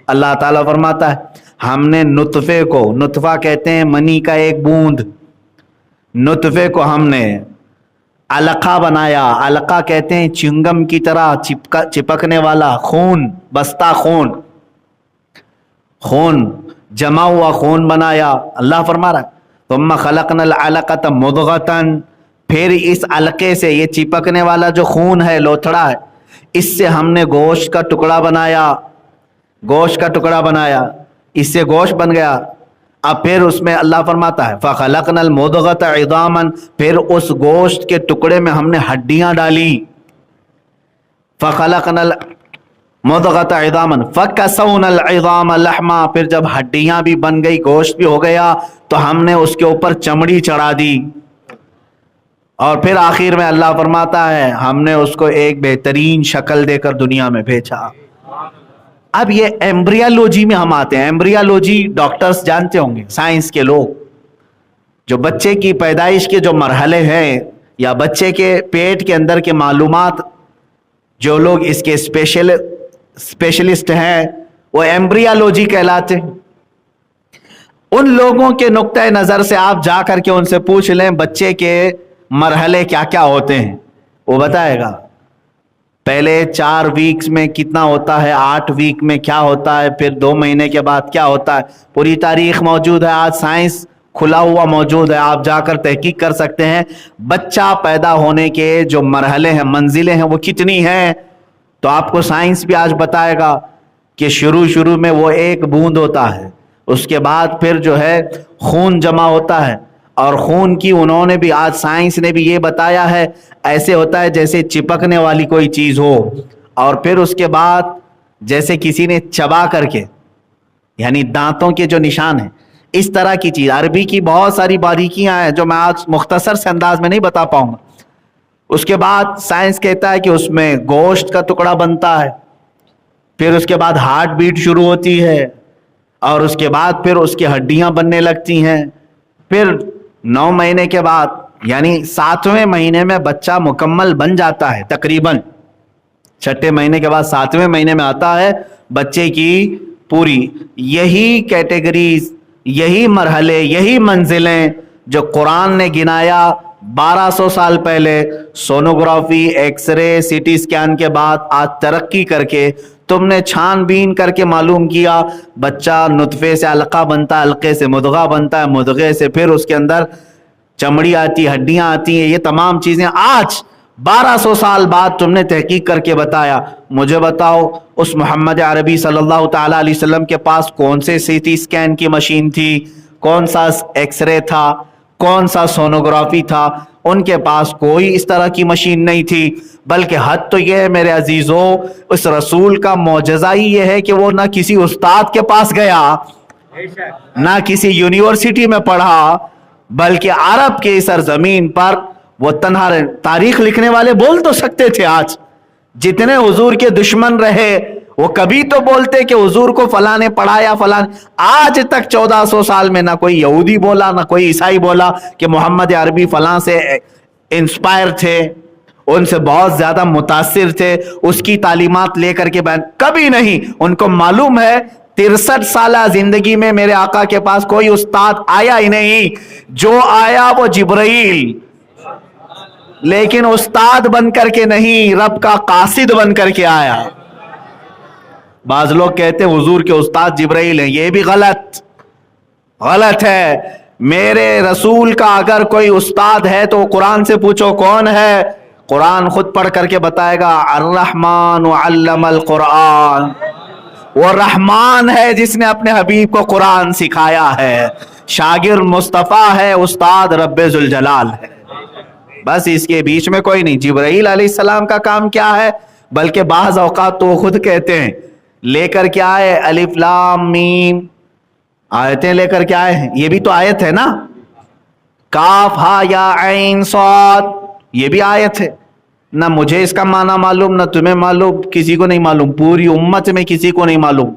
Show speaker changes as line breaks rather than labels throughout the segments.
اللہ تعالیٰ فرماتا ہے ہم نے نطفے کو، نطفہ کہتے ہیں منی کا ایک بوند، نطفے کو ہم نے علقہ بنایا، علقہ کہتے ہیں چنگم کی طرح چپکنے والا خون، بستہ خون، خون جمع ہوا خون بنایا۔ اللہ فرما رہا ہے ثم خلقنا العلقۃ مضغۃ، پھر اس علقے سے، یہ چپکنے والا جو خون ہے، لوتھڑا ہے، اس سے ہم نے گوشت کا ٹکڑا بنایا، گوشت کا ٹکڑا بنایا، اس سے گوشت بن گیا۔ اب پھر اس میں اللہ فرماتا ہے فخلقنا المضغۃ عظاما، پھر اس گوشت کے ٹکڑے میں ہم نے ہڈیاں ڈالی، فخلقنا المضغۃ عظاما فکسونا العظام لحما، پھر جب ہڈیاں بھی بن گئی، گوشت بھی ہو گیا، تو ہم نے اس کے اوپر چمڑی چڑھا دی، اور پھر آخر میں اللہ فرماتا ہے ہم نے اس کو ایک بہترین شکل دے کر دنیا میں بھیجا۔ اب یہ ایمبریالوجی میں ہم آتے ہیں۔ ایمبریالوجی ڈاکٹرز جانتے ہوں گے، سائنس کے لوگ، جو بچے کی پیدائش کے جو مرحلے ہیں یا بچے کے پیٹ کے اندر کے معلومات، جو لوگ اس کے اسپیشلسٹ ہیں وہ ایمبریالوجی کہلاتے ہیں۔ ان لوگوں کے نقطۂ نظر سے آپ جا کر کے ان سے پوچھ لیں بچے کے مرحلے کیا کیا ہوتے ہیں، وہ بتائے گا۔ پہلے 4 ویکس میں کتنا ہوتا ہے، 8 ویک میں کیا ہوتا ہے، پھر 2 مہینے کے بعد کیا ہوتا ہے، پوری تاریخ موجود ہے، آج سائنس کھلا ہوا موجود ہے، آپ جا کر تحقیق کر سکتے ہیں بچہ پیدا ہونے کے جو مرحلے ہیں، منزلیں ہیں، وہ کتنی ہیں۔ تو آپ کو سائنس بھی آج بتائے گا کہ شروع میں وہ ایک بوند ہوتا ہے، اس کے بعد پھر جو ہے خون جمع ہوتا ہے، اور خون کی انہوں نے بھی، آج سائنس نے بھی یہ بتایا ہے، ایسے ہوتا ہے جیسے چپکنے والی کوئی چیز ہو، اور پھر اس کے بعد جیسے کسی نے چبا کر کے، یعنی دانتوں کے جو نشان ہیں، اس طرح کی چیز۔ عربی کی بہت ساری باریکیاں ہیں جو میں آج مختصر سے انداز میں نہیں بتا پاؤں گا۔ اس کے بعد سائنس کہتا ہے کہ اس میں گوشت کا ٹکڑا بنتا ہے، پھر اس کے بعد ہارٹ بیٹ شروع ہوتی ہے، اور اس کے بعد پھر اس کی ہڈیاں بننے لگتی ہیں، پھر 9 مہینے کے بعد، یعنی 7ویں مہینے میں بچہ مکمل بن جاتا ہے تقریباً، 6 مہینے کے بعد 7ویں مہینے میں آتا ہے بچے کی پوری۔ یہی کیٹیگریز، یہی مرحلے، یہی منزلیں جو قرآن نے گنایا 1200 سال پہلے، sonography, X ray, C T scan کے بعد آج ترقی کر کے تم نے چھان بین کر کے معلوم کیا بچہ نطفے سے علقہ بنتا ہے، علقے سے مضغہ بنتا ہے، مضغے سے پھر اس کے اندر چمڑی آتی، ہڈیاں آتی ہیں، یہ تمام چیزیں آج 1200 سال بعد تم نے تحقیق کر کے بتایا۔ مجھے بتاؤ اس محمد عربی صلی اللہ تعالیٰ علیہ وسلم کے پاس کون سے سی ٹی اسکین کی مشین تھی، کون سا ایکس رے تھا، کون سا سونوگرافی تھا؟ ان کے پاس کوئی اس طرح کی مشین نہیں تھی، بلکہ حد تو یہ ہے میرے عزیزو، اس رسول کا معجزہ ہی یہ ہے کہ وہ نہ کسی استاد کے پاس گیا، نہ کسی یونیورسٹی میں پڑھا، بلکہ عرب کی سرزمین پر وہ تنہا رہے۔ تاریخ لکھنے والے بول تو سکتے تھے، آج جتنے حضور کے دشمن رہے وہ کبھی تو بولتے کہ حضور کو فلاں نے پڑھایا، فلاں۔ آج تک 1400 سال میں نہ کوئی یہودی بولا، نہ کوئی عیسائی بولا کہ محمد عربی فلاں سے انسپائر تھے، ان سے بہت زیادہ متاثر تھے، اس کی تعلیمات لے کر کے بیان، کبھی نہیں۔ ان کو معلوم ہے 63 سالہ زندگی میں میرے آقا کے پاس کوئی استاد آیا ہی نہیں، جو آیا وہ جبرائیل، لیکن استاد بن کر کے نہیں، رب کا قاصد بن کر کے آیا۔ بعض لوگ کہتے ہیں حضور کے استاد جبرائیل ہیں، یہ بھی غلط ہے۔ میرے رسول کا اگر کوئی استاد ہے تو قرآن سے پوچھو کون ہے، قرآن خود پڑھ کر کے بتائے گا، الرحمن علم القرآن، وہ رحمان ہے جس نے اپنے حبیب کو قرآن سکھایا ہے، شاگرد مصطفیٰ ہے، استاد رب ذوالجلال ہے، بس اس کے بیچ میں کوئی نہیں۔ جبرائیل علیہ السلام کا کام کیا ہے؟ بلکہ بعض اوقات تو خود کہتے ہیں لے کر کے آئے الف لام میم، آیتیں لے کر کے آئے ہیں، یہ بھی تو آیت ہے نا، کاف ہا یا عین صاد، یہ بھی آیت ہے۔ نہ مجھے اس کا معنی معلوم، نہ تمہیں معلوم، کسی کو نہیں معلوم، پوری امت میں کسی کو نہیں معلوم،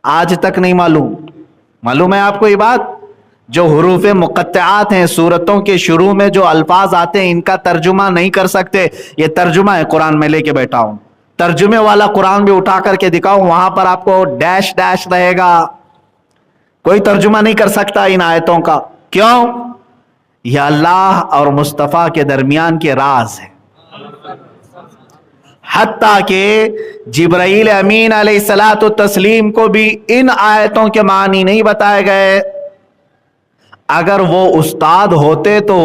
آج تک نہیں معلوم۔ معلوم ہے آپ کو یہ بات؟ جو حروف مقطعات ہیں، سورتوں کے شروع میں جو الفاظ آتے ہیں، ان کا ترجمہ نہیں کر سکتے، یہ ترجمہ ہے قرآن میں لے کے بیٹھا ہوں۔ ترجمے والا قرآن بھی اٹھا کر کے دکھاؤں، وہاں پر آپ کو ڈیش ڈیش رہے گا، کوئی ترجمہ نہیں کر سکتا ان آیتوں کا. کیوں؟ یہ اللہ اور مصطفیٰ کے درمیان کے راز ہے. حتیٰ کہ جبرائیل امین علیہ الصلاۃ والتسلیم کو بھی ان آیتوں کے معنی نہیں بتائے گئے. اگر وہ استاد ہوتے تو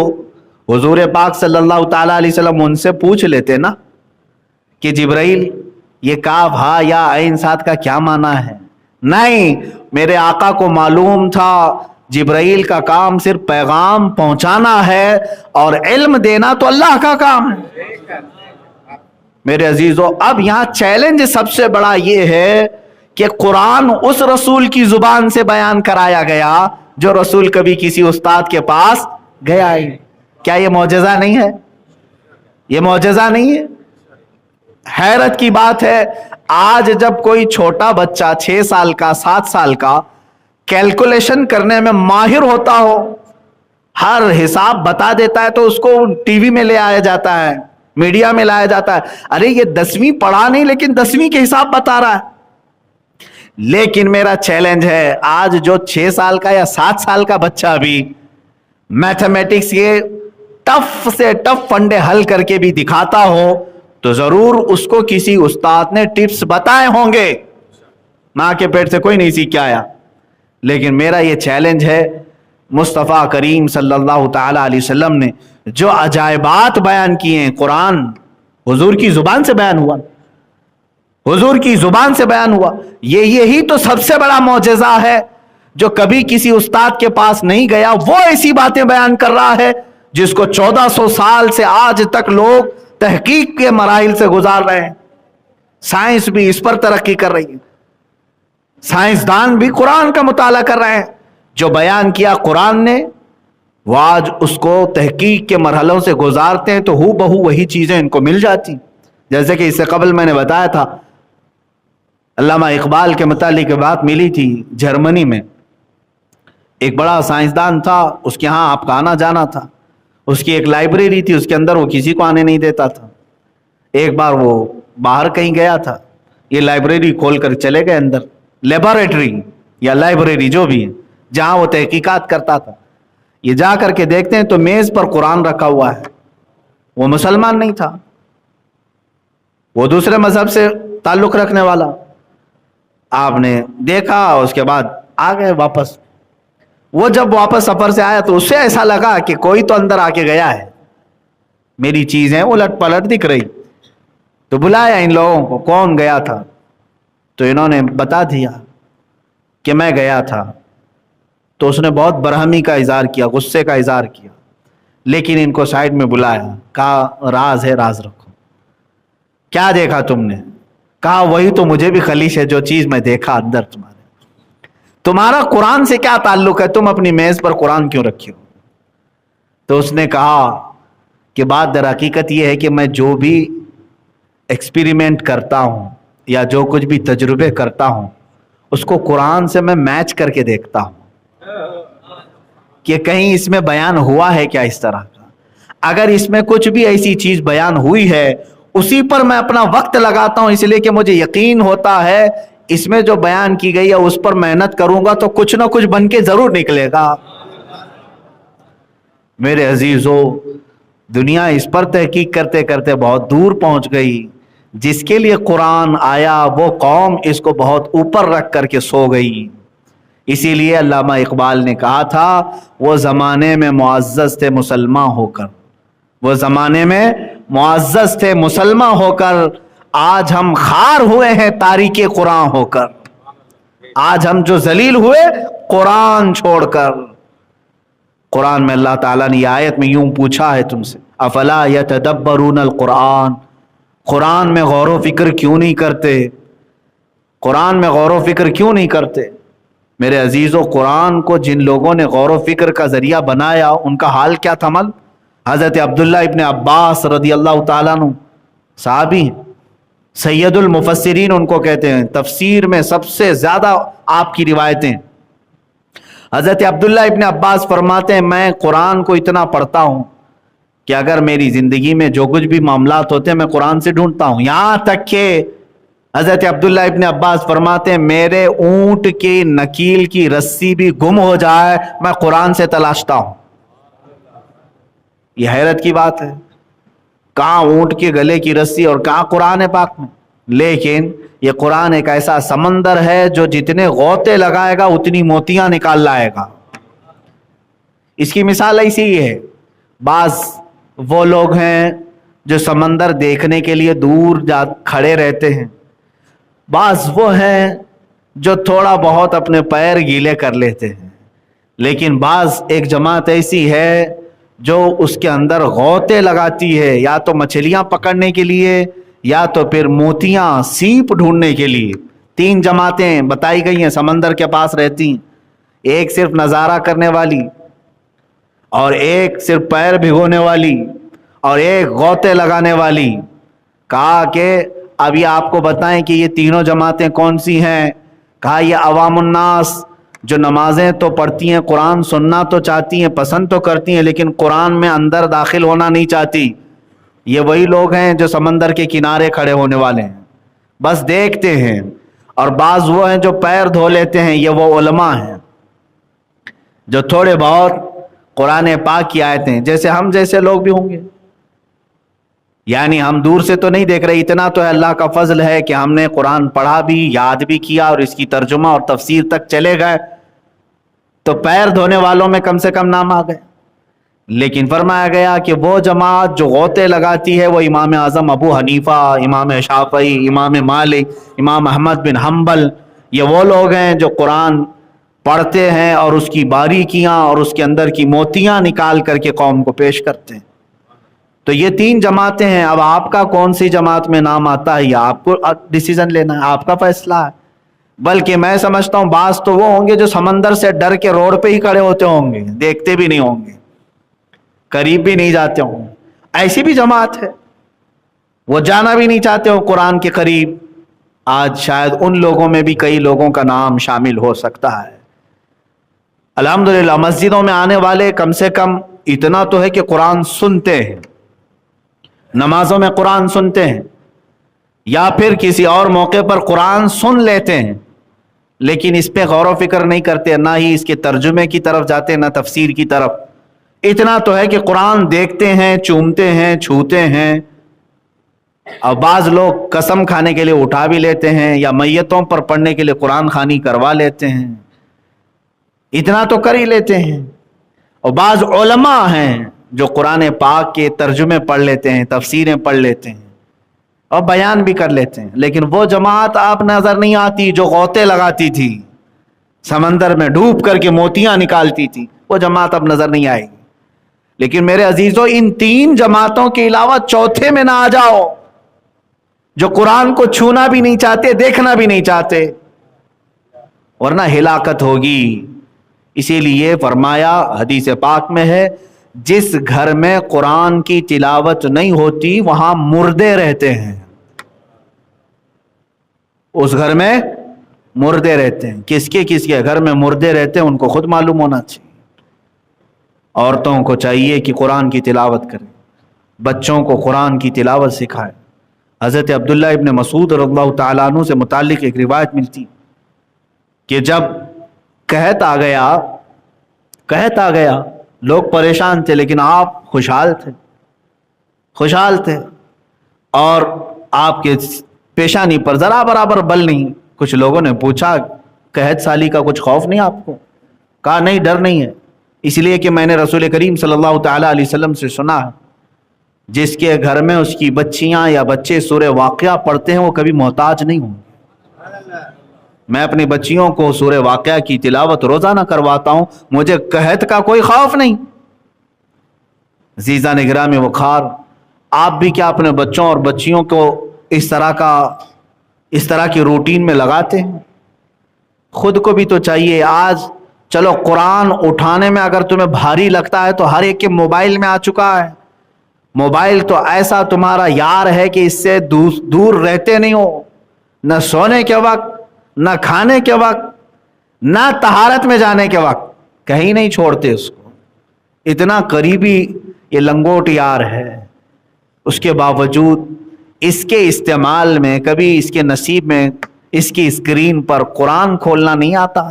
حضور پاک صلی اللہ تعالی علیہ وسلم ان سے پوچھ لیتے نا کہ جبرائیل یہ کاف ہا یا عین صاد کا کیا معنی ہے. نہیں، میرے آقا کو معلوم تھا جبرائیل کا کام صرف پیغام پہنچانا ہے اور علم دینا تو اللہ کا کام ہے. میرے عزیزو، اب یہاں چیلنج سب سے بڑا یہ ہے کہ قرآن اس رسول کی زبان سے بیان کرایا گیا جو رسول کبھی کسی استاد کے پاس گیا ہی. کیا یہ معجزہ نہیں ہے؟ یہ معجزہ نہیں ہے؟ حیرت کی بات ہے، آج جب کوئی چھوٹا بچہ 6 سال کا 7 سال کا کیلکولیشن کرنے میں ماہر ہوتا ہو، ہر حساب بتا دیتا ہے تو اس کو ٹی وی میں لے آیا جاتا ہے، میڈیا میں لایا جاتا ہے، ارے یہ 10ویں پڑھا نہیں لیکن 10ویں کے حساب بتا رہا ہے. لیکن میرا چیلنج ہے، آج جو 6 سال کا یا 7 سال کا بچہ بھی میتھمیٹکس کے ٹف سے ٹف فنڈے حل کر کے بھی دکھاتا ہو تو ضرور اس کو کسی استاد نے ٹپس بتائے ہوں گے. ماں کے پیٹ سے کوئی نہیں سیکھ کے آیا. لیکن میرا یہ چیلنج ہے، مصطفیٰ کریم صلی اللہ تعالی علیہ وسلم نے جو عجائبات بیان کیے ہیں، قرآن حضور کی زبان سے بیان ہوا، حضور کی زبان سے بیان ہوا. یہی تو سب سے بڑا معجزہ ہے. جو کبھی کسی استاد کے پاس نہیں گیا وہ ایسی باتیں بیان کر رہا ہے جس کو 1400 سال سے آج تک لوگ تحقیق کے مراحل سے گزار رہے ہیں. سائنس بھی اس پر ترقی کر رہی ہے، سائنسدان بھی قرآن کا مطالعہ کر رہے ہیں. جو بیان کیا قرآن نے وہ آج اس کو تحقیق کے مرحلوں سے گزارتے ہیں تو ہو بہو وہی چیزیں ان کو مل جاتی. جیسے کہ اس سے قبل میں نے بتایا تھا، علامہ اقبال کے متعلق بات ملی تھی. جرمنی میں ایک بڑا سائنسدان تھا، اس کے ہاں آپ کا آنا جانا تھا. اس کی ایک لائبریری تھی، اس کے اندر وہ کسی کو آنے نہیں دیتا تھا. ایک بار وہ باہر کہیں گیا تھا، یہ لائبریری کھول کر چلے گئے اندر، لیبارٹری یا لائبریری جو بھی ہے جہاں وہ تحقیقات کرتا تھا. یہ جا کر کے دیکھتے ہیں تو میز پر قرآن رکھا ہوا ہے. وہ مسلمان نہیں تھا، وہ دوسرے مذہب سے تعلق رکھنے والا. آپ نے دیکھا، اس کے بعد آ گئے واپس. وہ جب واپس سفر سے آیا تو اسے ایسا لگا کہ کوئی تو اندر آ کے گیا ہے، میری چیزیں الٹ پلٹ دکھ رہی. تو بلایا ان لوگوں کو، کون گیا تھا؟ تو انہوں نے بتا دیا کہ میں گیا تھا. تو اس نے بہت برہمی کا اظہار کیا، غصے کا اظہار کیا. لیکن ان کو سائڈ میں بلایا، کہا راز ہے، راز رکھو. کیا دیکھا تم نے؟ کہا وہی تو مجھے بھی خلیش ہے جو چیز میں دیکھا اندر تمہارے. تمہارا قرآن سے کیا تعلق ہے؟ تم اپنی میز پر قرآن کیوں رکھی ہو؟ تو اس نے کہا کہ بات در حقیقت یہ ہے کہ میں جو بھی ایکسپیریمنٹ کرتا ہوں یا جو کچھ بھی تجربے کرتا ہوں اس کو قرآن سے میں میچ کر کے دیکھتا ہوں کہ کہیں اس میں بیان ہوا ہے کیا اس طرح کا. اگر اس میں کچھ بھی ایسی چیز بیان ہوئی ہے اسی پر میں اپنا وقت لگاتا ہوں، اس لیے کہ مجھے یقین ہوتا ہے اس میں جو بیان کی گئی ہے اس پر محنت کروں گا تو کچھ نہ کچھ بن کے ضرور نکلے گا. میرے عزیزو، دنیا اس پر تحقیق کرتے کرتے بہت دور پہنچ گئی. جس کے لیے قرآن آیا وہ قوم اس کو بہت اوپر رکھ کر کے سو گئی. اسی لیے علامہ اقبال نے کہا تھا وہ زمانے میں معزز تھے مسلمان ہو کر، وہ زمانے میں معزز تھے مسلمان ہو کر، آج ہم خار ہوئے ہیں تاریک قرآن ہو کر. آج ہم جو ذلیل ہوئے قرآن چھوڑ کر. قرآن میں اللہ تعالیٰ نے آیت میں یوں پوچھا ہے تم سے، افلا یتدبرون القرآن، قرآن میں غور و فکر کیوں نہیں کرتے؟ قرآن میں غور و فکر کیوں نہیں کرتے؟ میرے عزیزو، قرآن کو جن لوگوں نے غور و فکر کا ذریعہ بنایا ان کا حال کیا تھا؟ حضرت عبداللہ ابن عباس رضی اللہ تعالیٰ عنہ صحابی، سید المفسرین ان کو کہتے ہیں، تفسیر میں سب سے زیادہ آپ کی روایتیں. حضرت عبداللہ ابن عباس فرماتے ہیں میں قرآن کو اتنا پڑھتا ہوں کہ اگر میری زندگی میں جو کچھ بھی معاملات ہوتے ہیں میں قرآن سے ڈھونڈتا ہوں. یہاں تک کہ حضرت عبداللہ ابن عباس فرماتے ہیں میرے اونٹ کی نکیل کی رسی بھی گم ہو جائے میں قرآن سے تلاشتا ہوں. یہ حیرت کی بات ہے، کہاں اونٹ کے گلے کی رسی اور کہاں قرآن پاک میں. لیکن یہ قرآن ایک ایسا سمندر ہے جو جتنے غوطے لگائے گا اتنی موتیاں نکال لائے گا. اس کی مثال ایسی ہی ہے. بعض وہ لوگ ہیں جو سمندر دیکھنے کے لیے دور کھڑے رہتے ہیں، بعض وہ ہیں جو تھوڑا بہت اپنے پیر گیلے کر لیتے ہیں، لیکن بعض ایک جماعت ایسی ہے جو اس کے اندر غوطے لگاتی ہے، یا تو مچھلیاں پکڑنے کے لیے یا تو پھر موتیاں سیپ ڈھونڈنے کے لیے. 3 جماعتیں بتائی گئی ہیں سمندر کے پاس رہتی ہیں، ایک صرف نظارہ کرنے والی، اور ایک صرف پیر بھگونے والی، اور ایک غوطے لگانے والی. کہا کہ ابھی آپ کو بتائیں کہ یہ تینوں جماعتیں کون سی ہیں. کہا یہ عوام الناس جو نمازیں تو پڑھتی ہیں، قرآن سننا تو چاہتی ہیں، پسند تو کرتی ہیں، لیکن قرآن میں اندر داخل ہونا نہیں چاہتی. یہ وہی لوگ ہیں جو سمندر کے کنارے کھڑے ہونے والے ہیں، بس دیکھتے ہیں. اور بعض وہ ہیں جو پیر دھو لیتے ہیں، یہ وہ علماء ہیں جو تھوڑے بہت قرآن پاک کی آیتیں، جیسے ہم جیسے لوگ بھی ہوں گے. یعنی ہم دور سے تو نہیں دیکھ رہے، اتنا تو ہے اللہ کا فضل ہے کہ ہم نے قرآن پڑھا بھی، یاد بھی کیا، اور اس کی ترجمہ اور تفسیر تک چلے گئے، تو پیر دھونے والوں میں کم سے کم نام آ گئے. لیکن فرمایا گیا کہ وہ جماعت جو غوطے لگاتی ہے وہ امام اعظم ابو حنیفہ، امام شافعی، امام مالک، امام احمد بن حنبل، یہ وہ لوگ ہیں جو قرآن پڑھتے ہیں اور اس کی باریکیاں اور اس کے اندر کی موتیاں نکال کر کے قوم کو پیش کرتے ہیں. تو یہ 3 جماعتیں ہیں. اب آپ کا کون سی جماعت میں نام آتا ہے، یا آپ کو ڈیسیژن لینا ہے، آپ کا فیصلہ ہے. بلکہ میں سمجھتا ہوں بعض تو وہ ہوں گے جو سمندر سے ڈر کے روڈ پہ ہی کھڑے ہوتے ہوں گے، دیکھتے بھی نہیں ہوں گے، قریب بھی نہیں جاتے ہوں. ایسی بھی جماعت ہے، وہ جانا بھی نہیں چاہتے ہو قرآن کے قریب. آج شاید ان لوگوں میں بھی کئی لوگوں کا نام شامل ہو سکتا ہے. الحمدللہ مسجدوں میں آنے والے کم سے کم اتنا تو ہے کہ قرآن سنتے ہیں، نمازوں میں قرآن سنتے ہیں، یا پھر کسی اور موقع پر قرآن سن لیتے ہیں، لیکن اس پہ غور و فکر نہیں کرتے، نہ ہی اس کے ترجمے کی طرف جاتے، نہ تفسیر کی طرف. اتنا تو ہے کہ قرآن دیکھتے ہیں، چومتے ہیں، چھوتے ہیں. اور بعض لوگ قسم کھانے کے لیے اٹھا بھی لیتے ہیں، یا میتوں پر پڑھنے کے لیے قرآن خوانی کروا لیتے ہیں. اتنا تو کر ہی لیتے ہیں. اور بعض علماء ہیں جو قرآن پاک کے ترجمے پڑھ لیتے ہیں، تفسیریں پڑھ لیتے ہیں اور بیان بھی کر لیتے ہیں. لیکن وہ جماعت آپ نظر نہیں آتی جو غوطے لگاتی تھی، سمندر میں ڈوب کر کے موتیاں نکالتی تھی، وہ جماعت اب نظر نہیں آئے گی. لیکن میرے عزیزوں، ان 3 جماعتوں کے علاوہ چوتھے میں نہ آ جاؤ، جو قرآن کو چھونا بھی نہیں چاہتے، دیکھنا بھی نہیں چاہتے، ورنہ ہلاکت ہوگی. اسی لیے فرمایا، حدیث پاک میں ہے، جس گھر میں قرآن کی تلاوت نہیں ہوتی وہاں مردے رہتے ہیں. اس گھر میں مردے رہتے ہیں. کس کے گھر میں مردے رہتے ہیں ان کو خود معلوم ہونا چاہیے. عورتوں کو چاہیے کہ قرآن کی تلاوت کریں، بچوں کو قرآن کی تلاوت سکھائے. حضرت عبداللہ ابن مسعود رضی اللہ تعالیٰ عنہ سے متعلق ایک روایت ملتی کہ جب قحط آ گیا لوگ پریشان تھے، لیکن آپ خوشحال تھے، اور آپ کے پیشانی پر ذرا برابر بل نہیں. کچھ لوگوں نے پوچھا قحط سالی کا کچھ خوف نہیں آپ کو؟ کہا نہیں، ڈر نہیں ہے، اس لیے کہ میں نے رسول کریم صلی اللہ تعالیٰ علیہ وسلم سے سنا ہے جس کے گھر میں اس کی بچیاں یا بچے سورہ واقعہ پڑھتے ہیں وہ کبھی محتاج نہیں ہوں. میں اپنی بچیوں کو سورہ واقعہ کی تلاوت روزانہ کرواتا ہوں، مجھے قحط کا کوئی خوف نہیں. عزیزان گرامی وقار، آپ بھی کیا اپنے بچوں اور بچیوں کو اس طرح کی روٹین میں لگاتے ہیں؟ خود کو بھی تو چاہیے. آج چلو قرآن اٹھانے میں اگر تمہیں بھاری لگتا ہے تو ہر ایک کے موبائل میں آ چکا ہے. موبائل تو ایسا تمہارا یار ہے کہ اس سے دور رہتے نہیں ہو، نہ سونے کے وقت، نہ کھانے کے وقت، نہ طہارت میں جانے کے وقت، کہیں نہیں چھوڑتے اس کو. اتنا قریبی یہ لنگوٹ یار ہے، اس کے باوجود اس کے استعمال میں کبھی اس کے نصیب میں اس کی اسکرین پر قرآن کھولنا نہیں آتا۔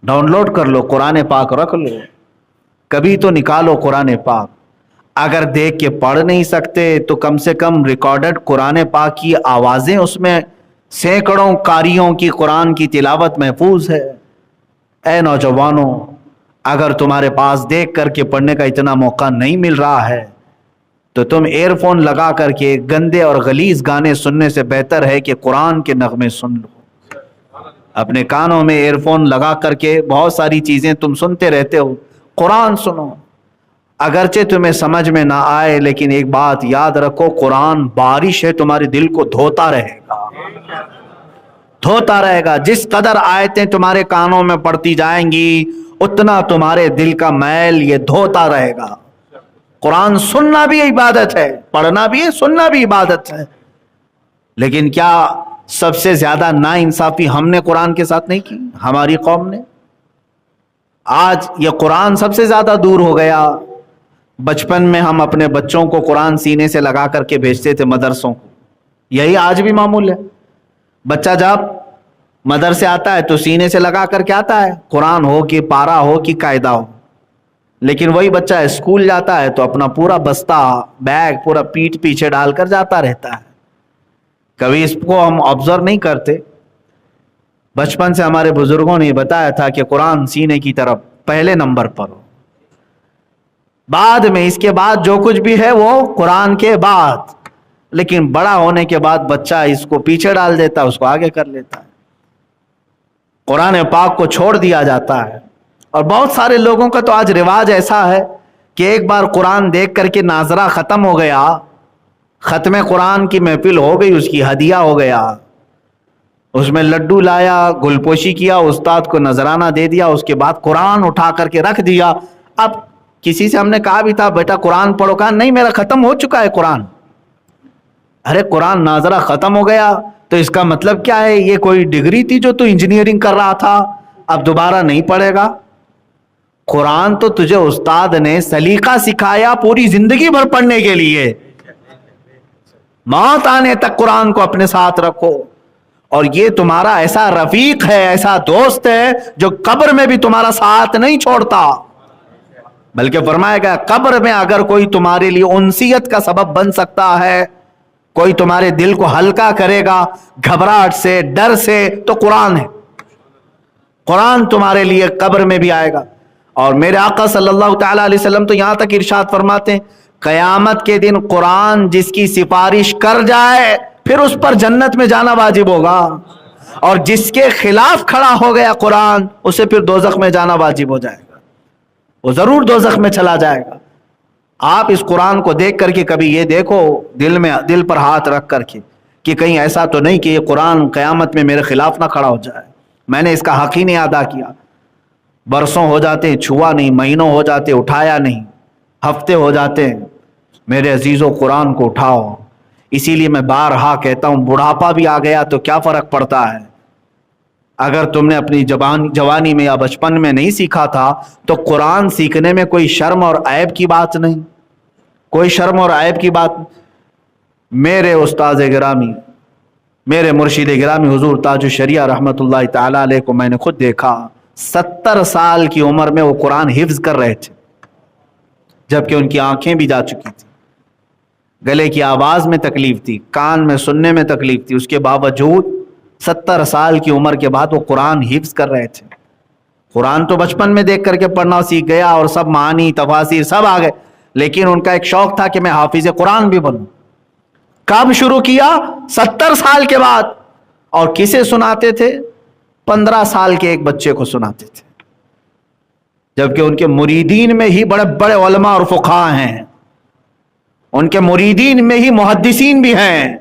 ڈاؤن لوڈ کر لو، قرآن پاک رکھ لو، کبھی تو نکالو قرآن پاک۔ اگر دیکھ کے پڑھ نہیں سکتے تو کم سے کم ریکارڈڈ قرآن پاک کی آوازیں اس میں سینکڑوں قاریوں کی قرآن کی تلاوت محفوظ ہے۔ اے نوجوانوں، اگر تمہارے پاس دیکھ کر کے پڑھنے کا اتنا موقع نہیں مل رہا ہے تو تم ایئر فون لگا کر کے گندے اور غلیظ گانے سننے سے بہتر ہے کہ قرآن کے نغمے سن لو۔ اپنے کانوں میں ایئر فون لگا کر کے بہت ساری چیزیں تم سنتے رہتے ہو، قرآن سنو۔ اگرچہ تمہیں سمجھ میں نہ آئے لیکن ایک بات یاد رکھو، قرآن بارش ہے، تمہارے دل کو دھوتا رہے گا، دھوتا رہے گا۔ جس قدر آیتیں تمہارے کانوں میں پڑتی جائیں گی اتنا تمہارے دل کا میل یہ دھوتا رہے گا۔ قرآن سننا بھی عبادت ہے، پڑھنا بھی ہے، سننا بھی عبادت ہے، لیکن کیا سب سے زیادہ ناانصافی ہم نے قرآن کے ساتھ نہیں کی؟ ہماری قوم نے۔ آج یہ قرآن سب سے زیادہ دور ہو گیا۔ بچپن میں ہم اپنے بچوں کو قرآن سینے سے لگا کر کے بھیجتے تھے مدرسوں کو، یہی آج بھی معمول ہے۔ بچہ جب مدرسے آتا ہے تو سینے سے لگا کر کے آتا ہے، قرآن ہو کہ پارا ہو کہ قاعدہ ہو، لیکن وہی بچہ اسکول جاتا ہے تو اپنا پورا بستہ بیگ پورا پیٹھ پیچھے ڈال کر جاتا رہتا ہے۔ کبھی اس کو ہم آبزرو نہیں کرتے۔ بچپن سے ہمارے بزرگوں نے بتایا تھا کہ قرآن سینے کی طرف پہلے نمبر پر ہو، بعد میں اس کے بعد جو کچھ بھی ہے وہ قرآن کے بعد، لیکن بڑا ہونے کے بعد بچہ اس کو پیچھے ڈال دیتا ہے، اس کو آگے کر لیتا ہے، قرآن پاک کو چھوڑ دیا جاتا ہے۔ اور بہت سارے لوگوں کا تو آج رواج ایسا ہے کہ ایک بار قرآن دیکھ کر کے ناظرہ ختم ہو گیا، ختم قرآن کی محفل ہو گئی، اس کی ہدیہ ہو گیا، اس میں لڈو لایا، گل پوشی کیا، استاد کو نذرانہ دے دیا، اس کے بعد قرآن اٹھا کر کے رکھ دیا۔ اب کسی سے ہم نے کہا بھی تھا بیٹا قرآن پڑھو، کہا نہیں میرا ختم ہو چکا ہے قرآن۔ ارے قرآن ناظرہ ختم ہو گیا تو اس کا مطلب کیا ہے؟ یہ کوئی ڈگری تھی جو تو انجینئرنگ کر رہا تھا، اب دوبارہ نہیں پڑھے گا؟ قرآن تو تجھے استاد نے سلیقہ سکھایا پوری زندگی بھر پڑھنے کے لیے، موت آنے تک قرآن کو اپنے ساتھ رکھو۔ اور یہ تمہارا ایسا رفیق ہے، ایسا دوست ہے جو قبر میں بھی تمہارا ساتھ نہیں چھوڑتا، بلکہ فرمایا گیا قبر میں اگر کوئی تمہارے لیے انسیت کا سبب بن سکتا ہے، کوئی تمہارے دل کو ہلکا کرے گا گھبراہٹ سے، ڈر سے، تو قرآن ہے۔ قرآن تمہارے لیے قبر میں بھی آئے گا۔ اور میرے آقا صلی اللہ تعالی علیہ وسلم تو یہاں تک ارشاد فرماتے ہیں قیامت کے دن قرآن جس کی سفارش کر جائے پھر اس پر جنت میں جانا واجب ہوگا، اور جس کے خلاف کھڑا ہو گیا قرآن اسے پھر دوزخ میں جانا واجب ہو جائے گا، وہ ضرور دوزخ میں چلا جائے گا۔ آپ اس قرآن کو دیکھ کر کے کبھی یہ دیکھو دل پر ہاتھ رکھ کر کے کہ کہیں ایسا تو نہیں کہ یہ قرآن قیامت میں میرے خلاف نہ کھڑا ہو جائے، میں نے اس کا حق ہی نہیں ادا کیا۔ برسوں ہو جاتے ہیں چھوا نہیں، مہینوں ہو جاتے اٹھایا نہیں، ہفتے ہو جاتے ہیں۔ میرے عزیزوں قرآن کو اٹھاؤ۔ اسی لیے میں بارہا کہتا ہوں بڑھاپا بھی آ گیا تو کیا فرق پڑتا ہے؟ اگر تم نے اپنی جوانی میں یا بچپن میں نہیں سیکھا تھا تو قرآن سیکھنے میں کوئی شرم اور عیب کی بات نہیں، کوئی شرم اور عیب کی بات۔ میرے استاد گرامی، میرے مرشد گرامی حضور تاج الشریعہ رحمت اللہ تعالی علیہ کو میں نے خود دیکھا، 70 سال کی عمر میں وہ قرآن حفظ کر رہے تھے، جبکہ ان کی آنکھیں بھی جا چکی تھی، گلے کی آواز میں تکلیف تھی، کان میں سننے میں تکلیف تھی، اس کے باوجود 70 سال کی عمر کے بعد وہ قرآن حفظ کر رہے تھے۔ قرآن تو بچپن میں دیکھ کر کے پڑھنا سیکھ گیا اور سب معانی تفاسیر سب آ گئے، لیکن ان کا ایک شوق تھا کہ میں حافظ قرآن بھی بنوں۔ کب شروع کیا؟ 70 سال کے بعد۔ اور کسے سناتے تھے؟ 15 سال کے ایک بچے کو سناتے تھے، جبکہ ان کے مریدین میں ہی بڑے بڑے علماء اور فقہاء ہیں، ان کے مریدین میں ہی محدثین بھی ہیں،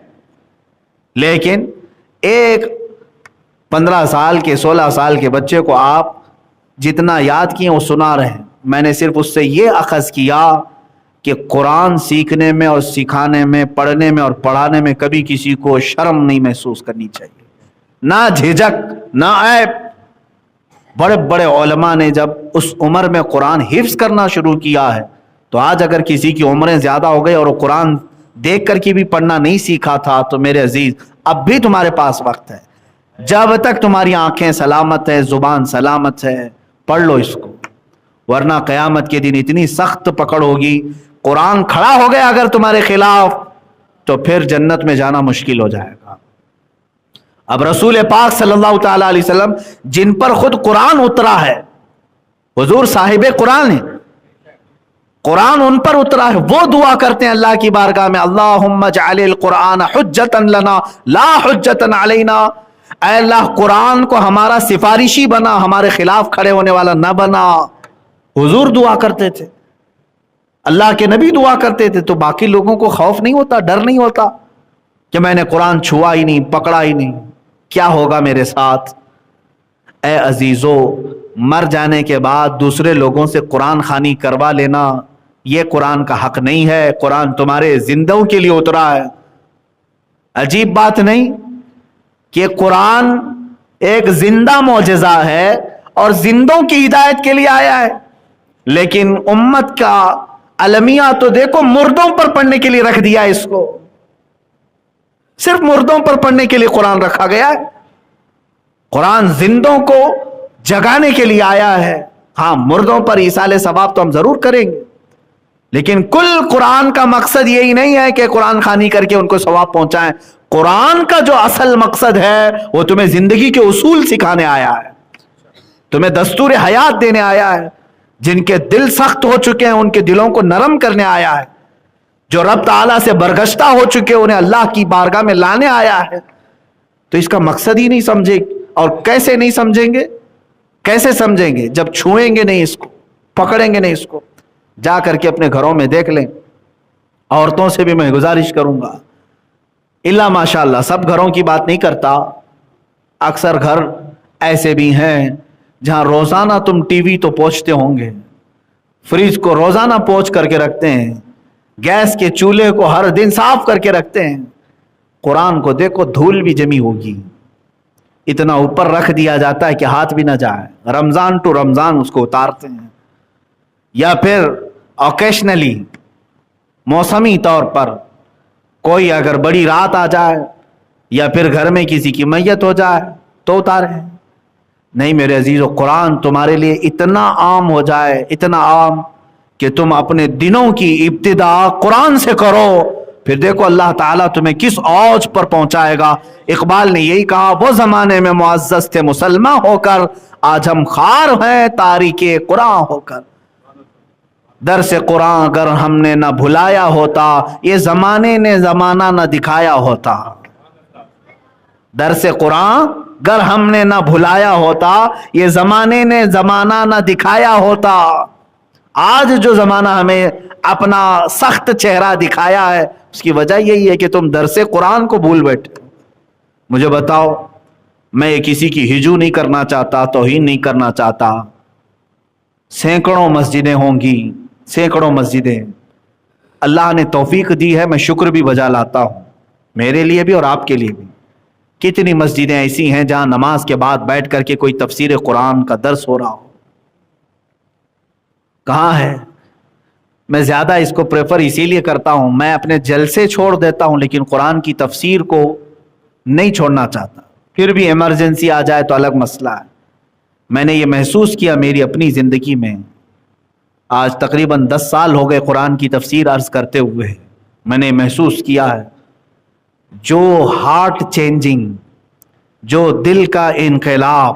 لیکن ایک 15 سال کے 16 سال کے بچے کو آپ جتنا یاد کیے وہ سنا رہے ہیں۔ میں نے صرف اس سے یہ اخذ کیا کہ قرآن سیکھنے میں اور سکھانے میں، پڑھنے میں اور پڑھانے میں کبھی کسی کو شرم نہیں محسوس کرنی چاہیے، نہ جھجک نہ عیب۔ بڑے بڑے علماء نے جب اس عمر میں قرآن حفظ کرنا شروع کیا ہے تو آج اگر کسی کی عمریں زیادہ ہو گئی اور وہ قرآن دیکھ کر کے بھی پڑھنا نہیں سیکھا تھا تو میرے عزیز اب بھی تمہارے پاس وقت ہے، جب تک تمہاری آنکھیں سلامت ہے، زبان سلامت ہے، پڑھ لو اس کو، ورنہ قیامت کے دن اتنی سخت پکڑ ہوگی، قرآن کھڑا ہو گیا اگر تمہارے خلاف تو پھر جنت میں جانا مشکل ہو جائے گا۔ اب رسول پاک صلی اللہ تعالی علیہ وسلم جن پر خود قرآن اترا ہے، حضور صاحب قرآن ہے، قرآن ان پر اترا ہے، وہ دعا کرتے ہیں اللہ کی بارگاہ میں، اللہم اجعل القرآن حجتا لنا لا حجتا علینا، اے اللہ قرآن کو ہمارا سفارشی بنا، ہمارے خلاف کھڑے ہونے والا نہ بنا۔ حضور دعا کرتے تھے، اللہ کے نبی دعا کرتے تھے، تو باقی لوگوں کو خوف نہیں ہوتا، ڈر نہیں ہوتا کہ میں نے قرآن چھوا ہی نہیں، پکڑا ہی نہیں، کیا ہوگا میرے ساتھ؟ اے عزیزو، مر جانے کے بعد دوسرے لوگوں سے قرآن خوانی کروا لینا یہ قرآن کا حق نہیں ہے، قرآن تمہارے زندوں کے لیے اترا ہے۔ عجیب بات نہیں کہ قرآن ایک زندہ معجزہ ہے اور زندوں کی ہدایت کے لیے آیا ہے، لیکن امت کا المیہ تو دیکھو مردوں پر پڑھنے کے لیے رکھ دیا ہے، اس کو صرف مردوں پر پڑھنے کے لیے قرآن رکھا گیا ہے۔ قرآن زندوں کو جگانے کے لیے آیا ہے، ہاں مردوں پر ایصال ثواب تو ہم ضرور کریں گے، لیکن کل قرآن کا مقصد یہی نہیں ہے کہ قرآن خوانی کر کے ان کو ثواب پہنچائیں۔ قرآن کا جو اصل مقصد ہے وہ تمہیں زندگی کے اصول سکھانے آیا ہے، تمہیں دستور حیات دینے آیا ہے، جن کے دل سخت ہو چکے ہیں ان کے دلوں کو نرم کرنے آیا ہے، جو رب تعالیٰ سے برگشتہ ہو چکے انہیں اللہ کی بارگاہ میں لانے آیا ہے۔ تو اس کا مقصد ہی نہیں سمجھے، اور کیسے نہیں سمجھیں گے؟ کیسے سمجھیں گے جب چھوئیں گے نہیں اس کو، پکڑیں گے نہیں اس کو؟ جا کر کے اپنے گھروں میں دیکھ لیں، عورتوں سے بھی میں گزارش کروں گا، اللہ ماشاء اللہ سب گھروں کی بات نہیں کرتا، اکثر گھر ایسے بھی ہیں جہاں روزانہ تم ٹی وی تو پوچھتے ہوں گے، فریج کو روزانہ پوچھ کر کے رکھتے ہیں، گیس کے چولہے کو ہر دن صاف کر کے رکھتے ہیں، قرآن کو دیکھو دھول بھی جمی ہوگی، اتنا اوپر رکھ دیا جاتا ہے کہ ہاتھ بھی نہ جائے، رمضان ٹو رمضان اس کو اتارتے ہیں، یا پھر اوکیشنلی موسمی طور پر کوئی اگر بڑی رات آ جائے یا پھر گھر میں کسی کی میت ہو جائے تو اتارے ہیں۔ نہیں میرے عزیزو، قرآن تمہارے لیے اتنا عام ہو جائے، اتنا عام کہ تم اپنے دنوں کی ابتدا قرآن سے کرو، پھر دیکھو اللہ تعالیٰ تمہیں کس اوج پر پہنچائے گا۔ اقبال نے یہی کہا، وہ زمانے میں معزز تھے مسلمان ہو کر، آج ہم خوار ہیں تاریک قرآن ہو کر۔ درس قرآن اگر ہم نے نہ بھلایا ہوتا، یہ زمانے نے زمانہ نہ دکھایا ہوتا۔ درس قرآن اگر ہم نے نہ بھلایا ہوتا، یہ زمانے نے زمانہ نہ دکھایا ہوتا۔ آج جو زمانہ ہمیں اپنا سخت چہرہ دکھایا ہے، اس کی وجہ یہی ہے کہ تم درس قرآن کو بھول بیٹھے۔ مجھے بتاؤ، میں کسی کی ہجو نہیں کرنا چاہتا، توہین نہیں کرنا چاہتا، سینکڑوں مسجدیں ہوں گی، سینکڑوں مسجدیں اللہ نے توفیق دی ہے، میں شکر بھی بجا لاتا ہوں، میرے لیے بھی اور آپ کے لیے بھی۔ کتنی مسجدیں ایسی ہیں جہاں نماز کے بعد بیٹھ کر کے کوئی تفسیر قرآن کا درس ہو رہا ہو؟ کہاں ہے؟ میں زیادہ اس کو پریفر اسی لیے کرتا ہوں، میں اپنے جلسے چھوڑ دیتا ہوں لیکن قرآن کی تفسیر کو نہیں چھوڑنا چاہتا، پھر بھی ایمرجنسی آ جائے تو الگ مسئلہ ہے۔ میں نے یہ محسوس کیا میری اپنی زندگی میں، آج تقریباً 10 سال ہو گئے قرآن کی تفسیر عرض کرتے ہوئے، میں نے محسوس کیا ہے جو ہارٹ چینجنگ، جو دل کا انقلاب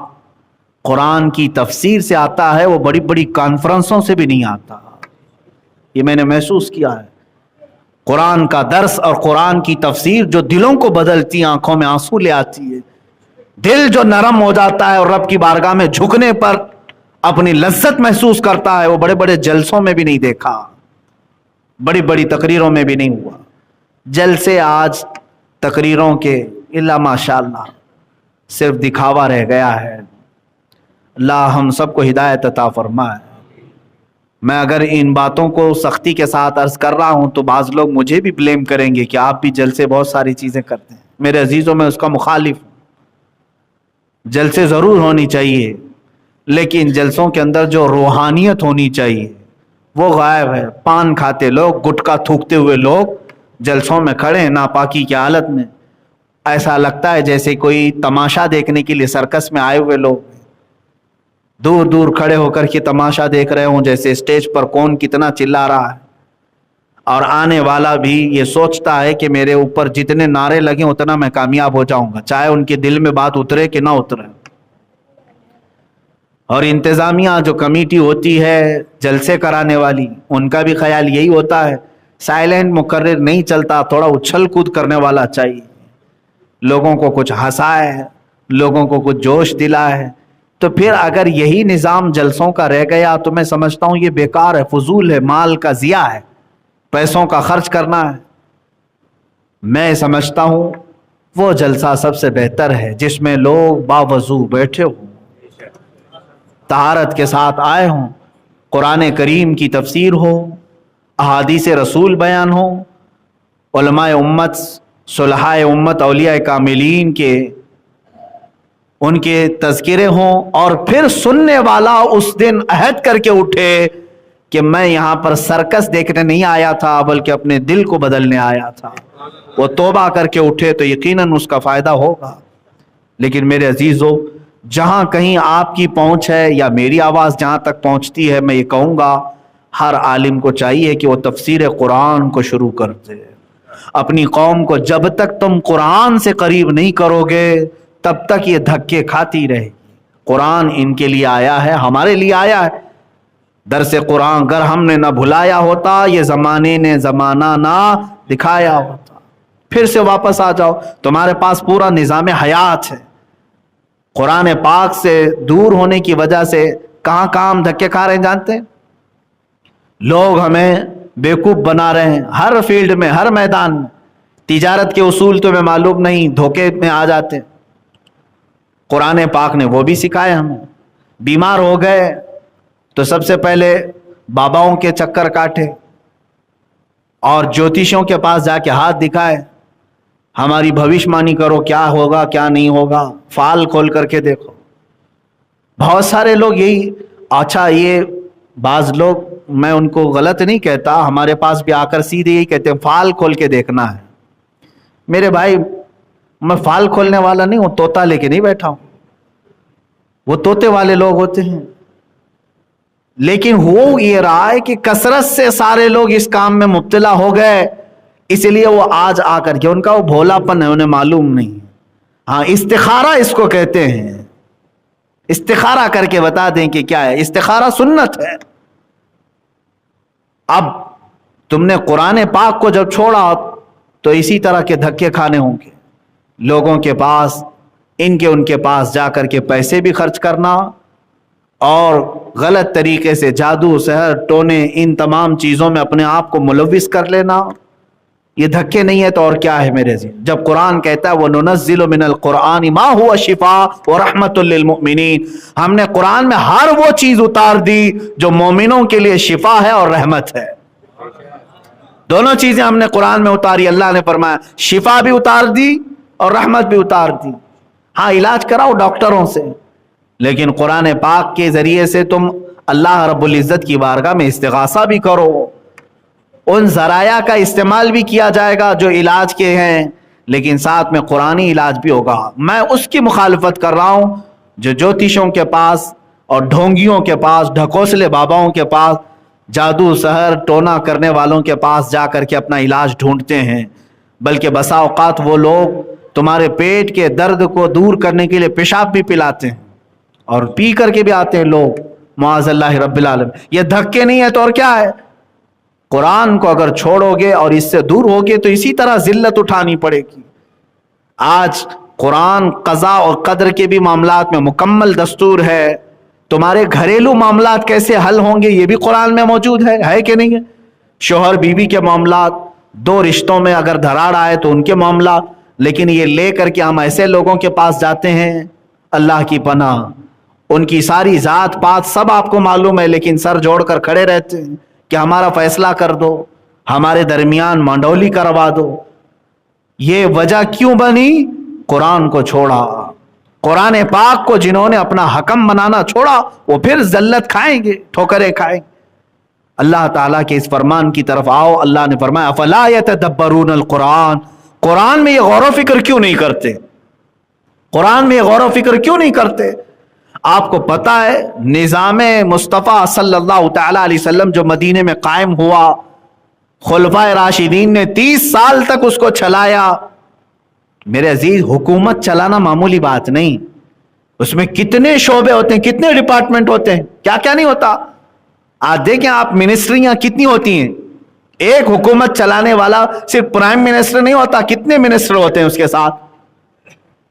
قرآن کی تفسیر سے آتا ہے وہ بڑی بڑی کانفرنسوں سے بھی نہیں آتا۔ یہ میں نے محسوس کیا ہے، قرآن کا درس اور قرآن کی تفسیر جو دلوں کو بدلتی، آنکھوں میں آنسو لے آتی ہے، دل جو نرم ہو جاتا ہے اور رب کی بارگاہ میں جھکنے پر اپنی لذت محسوس کرتا ہے، وہ بڑے بڑے جلسوں میں بھی نہیں دیکھا، بڑی بڑی تقریروں میں بھی نہیں ہوا۔ جلسے آج تقریروں کے اللہ ماشاءاللہ صرف دکھاوا رہ گیا ہے۔ اللہ ہم سب کو ہدایت عطا فرمائے۔ میں اگر ان باتوں کو سختی کے ساتھ عرض کر رہا ہوں تو بعض لوگ مجھے بھی بلیم کریں گے کہ آپ بھی جلسے بہت ساری چیزیں کرتے ہیں۔ میرے عزیزوں، میں اس کا مخالف ہوں، جلسے ضرور ہونی چاہیے لیکن جلسوں کے اندر جو روحانیت ہونی چاہیے وہ غائب ہے. پان کھاتے لوگ, گٹکا تھوکتے ہوئے لوگ جلسوں میں کھڑے ہیں ناپاکی کی حالت میں. ایسا لگتا ہے جیسے کوئی تماشا دیکھنے کے لیے سرکس میں آئے ہوئے لوگ دور دور کھڑے ہو کر کے تماشا دیکھ رہے ہوں, جیسے اسٹیج پر کون کتنا چلا رہا ہے. اور آنے والا بھی یہ سوچتا ہے کہ میرے اوپر جتنے نعرے لگیں اتنا میں کامیاب ہو جاؤں گا, چاہے ان کے دل میں بات اترے کہ نہ اترے. اور انتظامیہ جو کمیٹی ہوتی ہے جلسے کرانے والی, ان کا بھی خیال یہی ہوتا ہے سائلنٹ مقرر نہیں چلتا, تھوڑا اچھل کود کرنے والا چاہیے, لوگوں کو کچھ ہنسائے, لوگوں کو کچھ جوش دلائے. تو پھر اگر یہی نظام جلسوں کا رہ گیا تو میں سمجھتا ہوں یہ بیکار ہے, فضول ہے, مال کا ضیاع ہے, پیسوں کا خرچ کرنا ہے. میں سمجھتا ہوں وہ جلسہ سب سے بہتر ہے جس میں لوگ باوضو بیٹھے ہوں, طہارت کے ساتھ آئے ہوں, قرآن کریم کی تفسیر ہو, احادیث رسول بیان ہو, علماء امت, صلحاء امت, اولیاء کاملین کے ان کے تذکرے ہوں, اور پھر سننے والا اس دن عہد کر کے اٹھے کہ میں یہاں پر سرکس دیکھنے نہیں آیا تھا بلکہ اپنے دل کو بدلنے آیا تھا. وہ توبہ کر کے اٹھے تو یقیناً اس کا فائدہ ہوگا. لیکن میرے عزیزو, جہاں کہیں آپ کی پہنچ ہے یا میری آواز جہاں تک پہنچتی ہے, میں یہ کہوں گا ہر عالم کو چاہیے کہ وہ تفسیر قرآن کو شروع کر دے. اپنی قوم کو جب تک تم قرآن سے قریب نہیں کرو گے تب تک یہ دھکے کھاتی رہے گی. قرآن ان کے لیے آیا ہے, ہمارے لیے آیا ہے. درس قرآن اگر ہم نے نہ بھلایا ہوتا, یہ زمانے نے زمانہ نہ دکھایا ہوتا. پھر سے واپس آ جاؤ, تمہارے پاس پورا نظام حیات ہے. قرآن پاک سے دور ہونے کی وجہ سے کہاں کہاں ہم دھکے کھا رہے ہیں جانتے ہیں؟ لوگ ہمیں بیوقوف بنا رہے ہیں ہر فیلڈ میں, ہر میدان میں. تجارت کے اصول تمہیں معلوم نہیں, دھوکے میں آ جاتے. قرآن پاک نے وہ بھی سکھایا ہمیں. بیمار ہو گئے تو سب سے پہلے باباؤں کے چکر کاٹے اور جوتیشوں کے پاس جا کے ہاتھ دکھائے, ہماری بھوشمانی کرو, کیا ہوگا کیا نہیں ہوگا, فال کھول کر کے دیکھو. بہت سارے لوگ یہی, اچھا یہ بعض لوگ, میں ان کو غلط نہیں کہتا, ہمارے پاس بھی آ کر سیدھے یہی کہتے ہیں فال کھول کے دیکھنا ہے. میرے بھائی, میں فال کھولنے والا نہیں ہوں, طوطا لے کے نہیں بیٹھا ہوں. وہ طوطے والے لوگ ہوتے ہیں. لیکن ہو یہ رہا ہے کہ کثرت سے سارے لوگ اس کام میں مبتلا ہو گئے, اس لیے وہ آج آ کر کے, ان کا وہ بھولا پن ہے, انہیں معلوم نہیں. ہاں, استخارہ اس کو کہتے ہیں. استخارہ کر کے بتا دیں کہ کیا ہے. استخارہ سنت ہے. اب تم نے قرآن پاک کو جب چھوڑا تو اسی طرح کے دھکے کھانے ہوں گے. لوگوں کے پاس, ان کے پاس جا کر کے پیسے بھی خرچ کرنا اور غلط طریقے سے جادو, سحر, ٹونے, ان تمام چیزوں میں اپنے آپ کو ملوث کر لینا. یہ دھکے نہیں ہے تو اور کیا ہے میرے عزیز؟ جب قرآن کہتا ہے وَنُنَزِّلُ مِنَ الْقُرْآنِ مَا هُوَ شِفَاءٌ وَرَحْمَةٌ لِّلْمُؤْمِنِينَ, ہم نے قرآن میں ہر وہ چیز اتار دی جو مومنوں کے لیے شفا ہے اور رحمت ہے. دونوں چیزیں ہم نے قرآن میں اتاری. اللہ نے فرمایا شفا بھی اتار دی اور رحمت بھی اتار دی. ہاں, علاج کراؤ ڈاکٹروں سے, لیکن قرآن پاک کے ذریعے سے تم اللہ رب العزت کی بارگاہ میں استغاثہ بھی کرو. ان ذرائع کا استعمال بھی کیا جائے گا جو علاج کے ہیں, لیکن ساتھ میں قرآنی علاج بھی ہوگا. میں اس کی مخالفت کر رہا ہوں جو جوتیشوں کے پاس اور ڈھونگیوں کے پاس, ڈھکوسلے باباؤں کے پاس, جادو سحر ٹونا کرنے والوں کے پاس جا کر کے اپنا علاج ڈھونڈتے ہیں. بلکہ بسا اوقات وہ لوگ تمہارے پیٹ کے درد کو دور کرنے کے لیے پیشاب بھی پلاتے ہیں اور پی کر کے بھی آتے ہیں لوگ, معاذ اللہ رب العالمین. یہ دھکے نہیں ہے تو اور کیا ہے؟ قرآن کو اگر چھوڑو گے اور اس سے دور ہوگے تو اسی طرح ذلت اٹھانی پڑے گی. آج قرآن قضاء اور قدر کے بھی معاملات میں مکمل دستور ہے. تمہارے گھریلو معاملات کیسے حل ہوں گے یہ بھی قرآن میں موجود ہے کہ نہیں ہے؟ شوہر بیوی کے معاملات, دو رشتوں میں اگر دھراڑ آئے تو ان کے معاملات. لیکن یہ لے کر کے ہم ایسے لوگوں کے پاس جاتے ہیں, اللہ کی پناہ, ان کی ساری ذات پات سب آپ کو معلوم ہے, لیکن سر جوڑ کر کھڑے رہتے ہیں کہ ہمارا فیصلہ کر دو, ہمارے درمیان مانڈولی کروا دو. یہ وجہ کیوں بنی؟ قرآن کو چھوڑا. قرآن پاک کو جنہوں نے اپنا حکم بنانا چھوڑا وہ پھر ذلت کھائیں گے, ٹھوکریں کھائیں گے. اللہ تعالیٰ کے اس فرمان کی طرف آؤ. اللہ نے فرمایا افلا یتدبرون القرآن, قرآن میں یہ غور و فکر کیوں نہیں کرتے؟ قرآن میں یہ غور و فکر کیوں نہیں کرتے؟ آپ کو پتا ہے نظام مصطفیٰ صلی اللہ تعالی علیہ وسلم جو مدینے میں قائم ہوا, خلفائے راشدین نے 30 سال تک اس کو چلایا. میرے عزیز, حکومت چلانا معمولی بات نہیں, اس میں کتنے شعبے ہوتے ہیں, کتنے ڈپارٹمنٹ ہوتے ہیں, کیا کیا نہیں ہوتا. آج دیکھیں آپ منسٹریاں کتنی ہوتی ہیں, ایک حکومت چلانے والا صرف پرائم منسٹر نہیں ہوتا, کتنے منسٹر ہوتے ہیں اس کے ساتھ.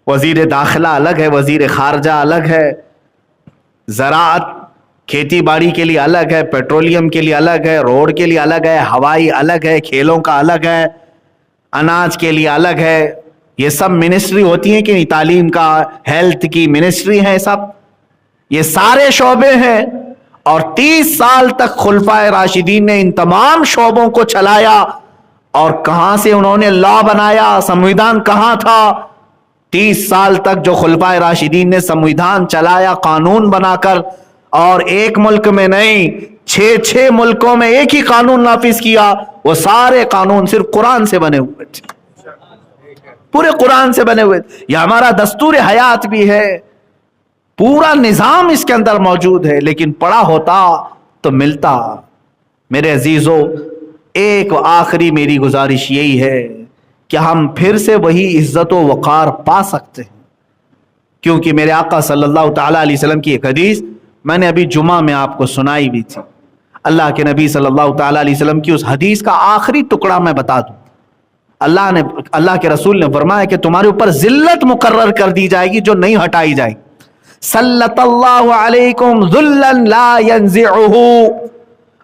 وزیر داخلہ الگ ہے, وزیر خارجہ الگ ہے, زراعت کھیتی باڑی کے لیے الگ ہے, پیٹرولیم کے لیے الگ ہے, روڈ کے لیے الگ ہے, ہوائی الگ ہے, کھیلوں کا الگ ہے, اناج کے لیے الگ ہے. یہ سب منسٹری ہوتی ہیں کہ نہیں, تعلیم کا, ہیلتھ کی منسٹری ہے, سب یہ سارے شعبے ہیں. اور 30 سال تک خلفائے راشدین نے ان تمام شعبوں کو چلایا. اور کہاں سے انہوں نے لا بنایا, سمویدھان کہاں تھا؟ 30 سال تک جو خلفائے راشدین نے سمویدھان چلایا قانون بنا کر, اور ایک ملک میں نہیں 6 ملکوں میں ایک ہی قانون نافذ کیا. وہ سارے قانون صرف قرآن سے بنے ہوئے تھے, پورے قرآن سے بنے ہوئے. یہ ہمارا دستور حیات بھی ہے, پورا نظام اس کے اندر موجود ہے, لیکن پڑھا ہوتا تو ملتا. میرے عزیزو, ایک آخری میری گزارش یہی ہے کہ ہم پھر سے وہی عزت و وقار پا سکتے ہیں, کیونکہ میرے آقا صلی اللہ تعالی علیہ وسلم کی ایک حدیث میں نے ابھی جمعہ میں آپ کو سنائی بھی تھی. اللہ کے نبی صلی اللہ تعالی علیہ وسلم کی اس حدیث کا آخری ٹکڑا میں بتا دوں. اللہ کے رسول نے فرمایا کہ تمہارے اوپر ذلت مقرر کر دی جائے گی جو نہیں ہٹائی جائے گی. سلط اللہ علیکم ذلا لا ينزعہ,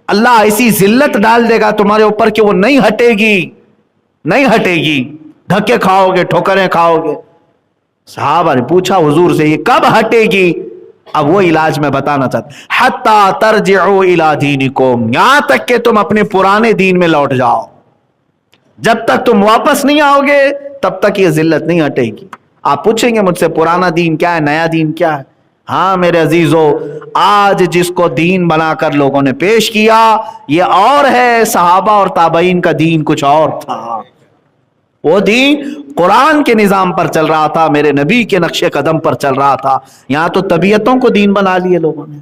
اللہ ایسی ذلت ڈال دے گا تمہارے اوپر کہ وہ نہیں ہٹے گی, نہیں ہٹے گی. دھکے کھاؤ گے, ٹھوکریں کھاؤ گے. صحابہ نے پوچھا حضور سے یہ کب ہٹے گی؟ اب وہ علاج میں بتانا چاہتا, حتی ترجعوا الی دینکم, یہاں تک کہ تم اپنے پرانے دین میں لوٹ جاؤ. جب تک تم واپس نہیں آؤ گے تب تک یہ ذلت نہیں ہٹے گی. آپ پوچھیں گے مجھ سے پرانا دین کیا ہے, نیا دین کیا ہے؟ ہاں میرے عزیزو, آج جس کو دین بنا کر لوگوں نے پیش کیا یہ اور ہے, صحابہ اور تابعین کا دین کچھ اور تھا. وہ دین قرآن کے نظام پر چل رہا تھا, میرے نبی کے نقش قدم پر چل رہا تھا. یہاں تو طبیعتوں کو دین بنا لیے لوگوں نے.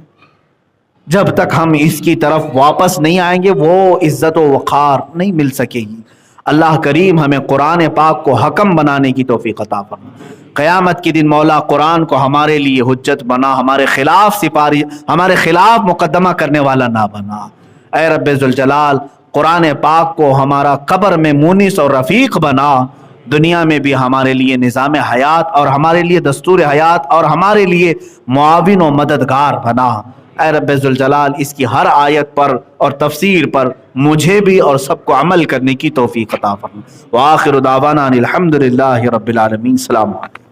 جب تک ہم اس کی طرف واپس نہیں آئیں گے وہ عزت و وقار نہیں مل سکے گی. اللہ کریم ہمیں قرآن پاک کو حکم بنانے کی توفیق عطا فرمائے. قیامت کے دن مولا قرآن کو ہمارے لیے حجت بنا, ہمارے خلاف سپاری, ہمارے خلاف مقدمہ کرنے والا نہ بنا. اے رب ذوالجلال, قرآن پاک کو ہمارا قبر میں مونس اور رفیق بنا, دنیا میں بھی ہمارے لیے نظام حیات اور ہمارے لیے دستور حیات اور ہمارے لیے معاون و مددگار بنا. اے رب ذوالجلال, اس کی ہر آیت پر اور تفسیر پر مجھے بھی اور سب کو عمل کرنے کی توفیق عطا فرمائے. وآخر دعوانا ان الحمدللہ رب العالمین. السلام علیکم.